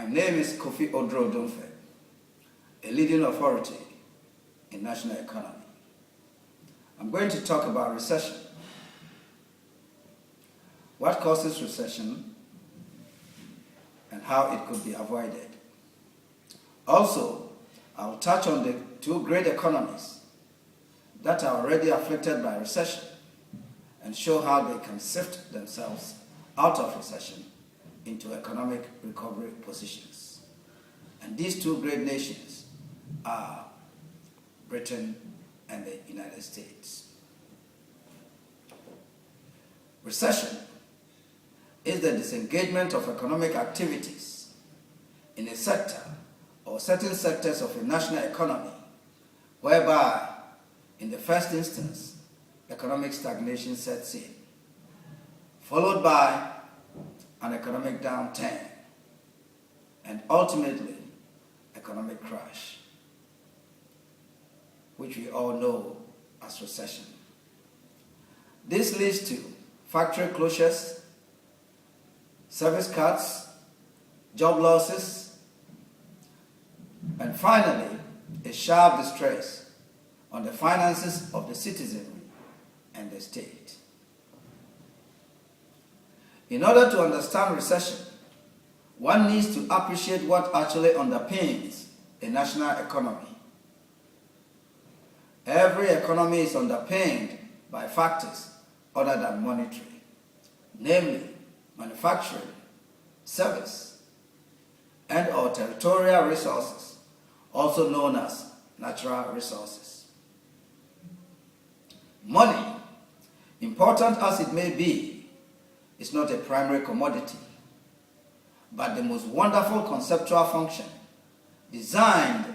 My name is Kofi Odro-Domfe, a leading authority in national economy. I'm going to talk about recession. What causes recession and how it could be avoided. Also, I'll touch on the two great economies that are already afflicted by recession and show how they can sift themselves out of recession into economic recovery positions. And these two great nations are Britain and the United States. Recession is the disengagement of economic activities in a sector or certain sectors of a national economy, whereby, in the first instance, economic stagnation sets in, followed by an economic downturn, and ultimately, economic crash, which we all know as recession. This leads to factory closures, service cuts, job losses, and finally, a sharp distress on the finances of the citizenry and the state. In order to understand recession, one needs to appreciate what actually underpins a national economy. Every economy is underpinned by factors other than monetary, namely manufacturing, service, and/or territorial resources, also known as natural resources. Money, important as it may be, is not a primary commodity, but the most wonderful conceptual function designed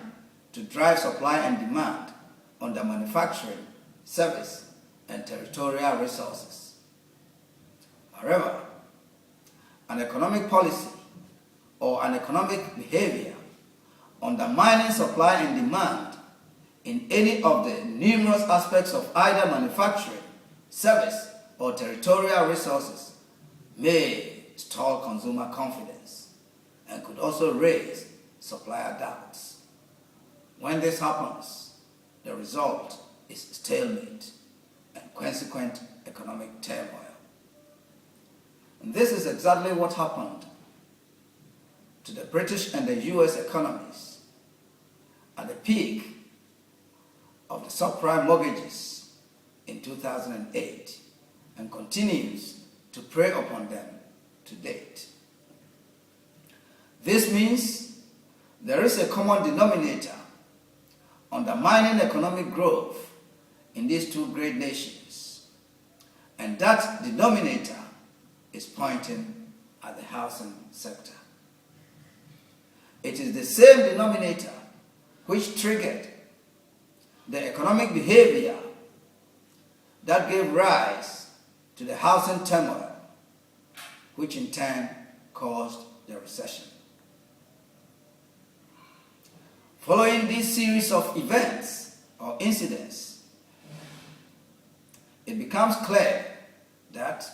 to drive supply and demand under manufacturing, service, and territorial resources. However, an economic policy or an economic behavior undermining supply and demand in any of the numerous aspects of either manufacturing, service, or territorial resources may stall consumer confidence and could also raise supplier doubts. When this happens, the result is stalemate and consequent economic turmoil. And this is exactly what happened to the British and the US economies at the peak of the subprime mortgages in 2008 and continues to prey upon them to date. This means there is a common denominator undermining economic growth in these two great nations, and that denominator is pointing at the housing sector. It is the same denominator which triggered the economic behavior that gave rise to the housing turmoil, which in turn caused the recession. Following this series of events or incidents, it becomes clear that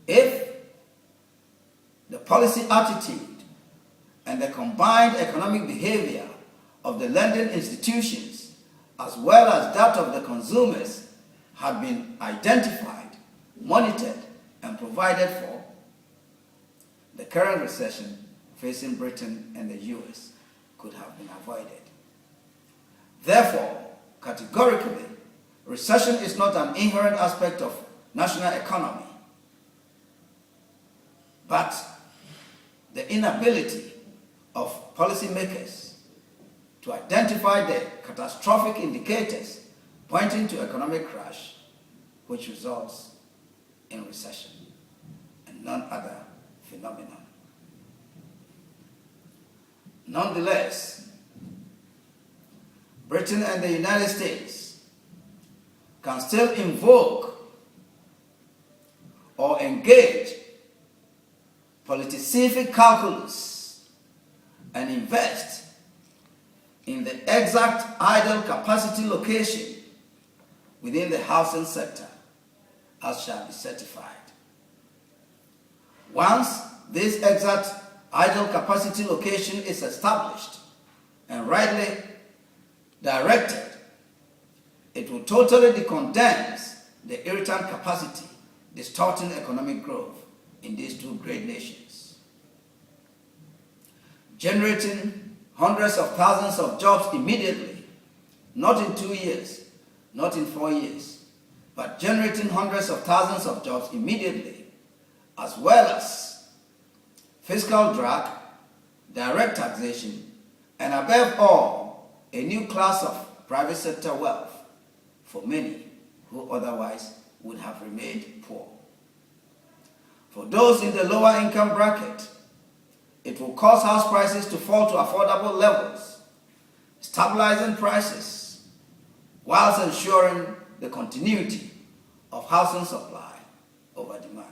if the policy attitude and the combined economic behavior of the lending institutions as well as that of the consumers had been identified, monitored, and provided for, the current recession facing Britain and the US could have been avoided. Therefore, categorically, recession is not an inherent aspect of national economy, but the inability of policymakers to identify the catastrophic indicators pointing to economic crash, which results in recession, and none other phenomenon. Nonetheless, Britain and the United States can still invoke or engage politicific calculus and invest in the exact idle capacity location within the housing sector as shall be certified. Once this exact idle capacity location is established and rightly directed, it will totally decondense the irritant capacity, distorting economic growth in these two great nations. Generating hundreds of thousands of jobs immediately, not in 2 years, not in 4 years, but generating hundreds of thousands of jobs immediately, as well as fiscal drag, direct taxation, and above all, a new class of private sector wealth for many who otherwise would have remained poor. For those in the lower income bracket, it will cause house prices to fall to affordable levels, stabilizing prices, whilst ensuring the continuity of housing supply over demand.